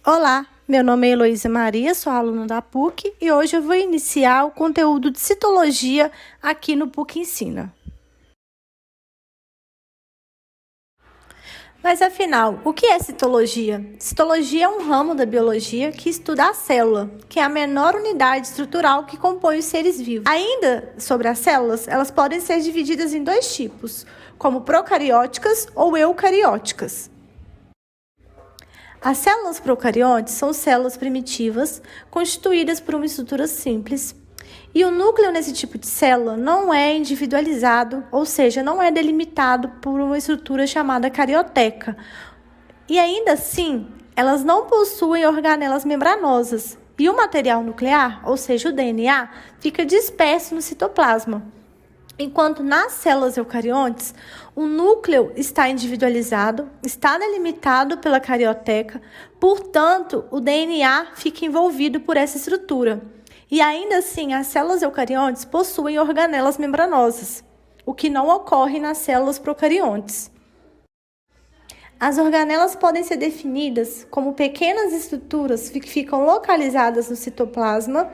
Olá, meu nome é Heloísa Maria, sou aluna da PUC e hoje eu vou iniciar o conteúdo de citologia aqui no PUC Ensina. Mas afinal, o que é citologia? Citologia é um ramo da biologia que estuda a célula, que é a menor unidade estrutural que compõe os seres vivos. Ainda sobre as células, elas podem ser divididas em dois tipos, como procarióticas ou eucarióticas. As células procariontes são células primitivas constituídas por uma estrutura simples. E o núcleo nesse tipo de célula não é individualizado, ou seja, não é delimitado por uma estrutura chamada carioteca. E ainda assim, elas não possuem organelas membranosas. E o material nuclear, ou seja, o DNA, fica disperso no citoplasma. Enquanto nas células eucariontes, o núcleo está individualizado, está delimitado pela carioteca, portanto, o DNA fica envolvido por essa estrutura. E ainda assim, as células eucariontes possuem organelas membranosas, o que não ocorre nas células procariontes. As organelas podem ser definidas como pequenas estruturas que ficam localizadas no citoplasma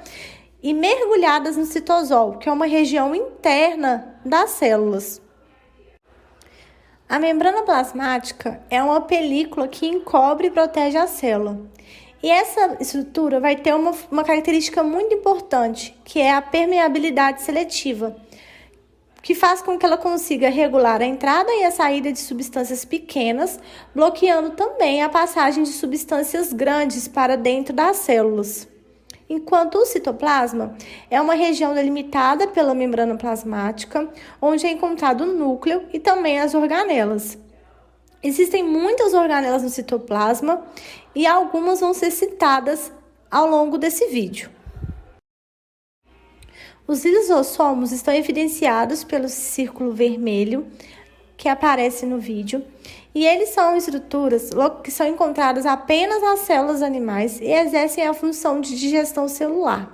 e mergulhadas no citosol, que é uma região interna das células. A membrana plasmática é uma película que encobre e protege a célula. E essa estrutura vai ter uma característica muito importante, que é a permeabilidade seletiva, que faz com que ela consiga regular a entrada e a saída de substâncias pequenas, bloqueando também a passagem de substâncias grandes para dentro das células. Enquanto o citoplasma é uma região delimitada pela membrana plasmática, onde é encontrado o núcleo e também as organelas. Existem muitas organelas no citoplasma e algumas vão ser citadas ao longo desse vídeo. Os lisossomos estão evidenciados pelo círculo vermelho que aparece no vídeo, e eles são estruturas que são encontradas apenas nas células animais e exercem a função de digestão celular.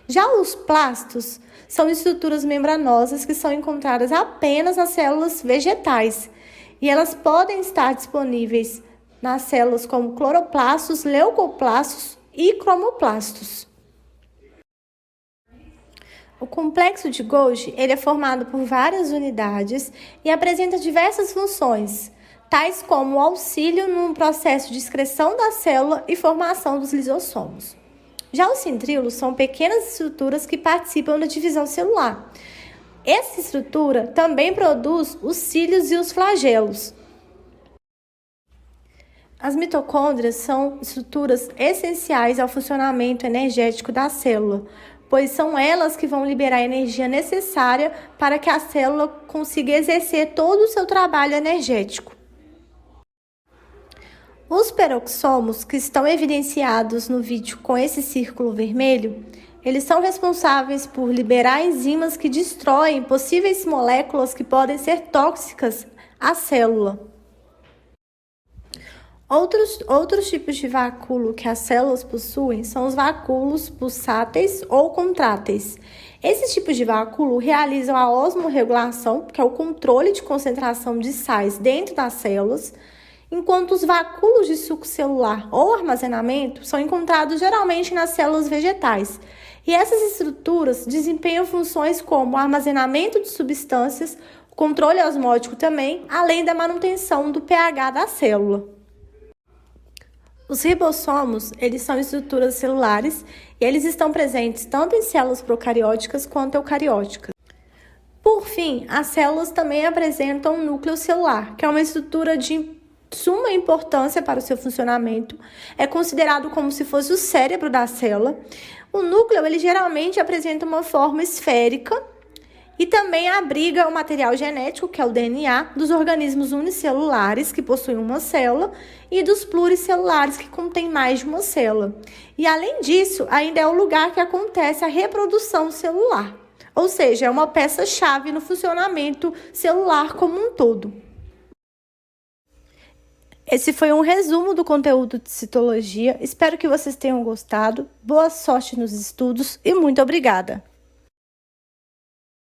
Já os plastos são estruturas membranosas que são encontradas apenas nas células vegetais, e elas podem estar disponíveis nas células como cloroplastos, leucoplastos e cromoplastos. O complexo de Golgi ele é formado por várias unidades e apresenta diversas funções, tais como o auxílio no processo de excreção da célula e formação dos lisossomos. Já os centríolos são pequenas estruturas que participam da divisão celular. Essa estrutura também produz os cílios e os flagelos. As mitocôndrias são estruturas essenciais ao funcionamento energético da célula, pois são elas que vão liberar a energia necessária para que a célula consiga exercer todo o seu trabalho energético. Os peroxomos, que estão evidenciados no vídeo com esse círculo vermelho, eles são responsáveis por liberar enzimas que destroem possíveis moléculas que podem ser tóxicas à célula. Outros tipos de vacúolo que as células possuem são os vacúolos pulsáteis ou contráteis. Esses tipos de vacúolo realizam a osmorregulação, que é o controle de concentração de sais dentro das células, enquanto os vacúolos de suco celular ou armazenamento são encontrados geralmente nas células vegetais. E essas estruturas desempenham funções como o armazenamento de substâncias, o controle osmótico também, além da manutenção do pH da célula. Os ribossomos, eles são estruturas celulares e eles estão presentes tanto em células procarióticas quanto eucarióticas. Por fim, as células também apresentam um núcleo celular, que é uma estrutura de suma importância para o seu funcionamento. É considerado como se fosse o cérebro da célula. O núcleo, ele geralmente apresenta uma forma esférica e também abriga o material genético, que é o DNA, dos organismos unicelulares, que possuem uma célula, e dos pluricelulares, que contêm mais de uma célula. E, além disso, ainda é o lugar que acontece a reprodução celular, ou seja, é uma peça-chave no funcionamento celular como um todo. Esse foi um resumo do conteúdo de citologia. Espero que vocês tenham gostado. Boa sorte nos estudos e muito obrigada!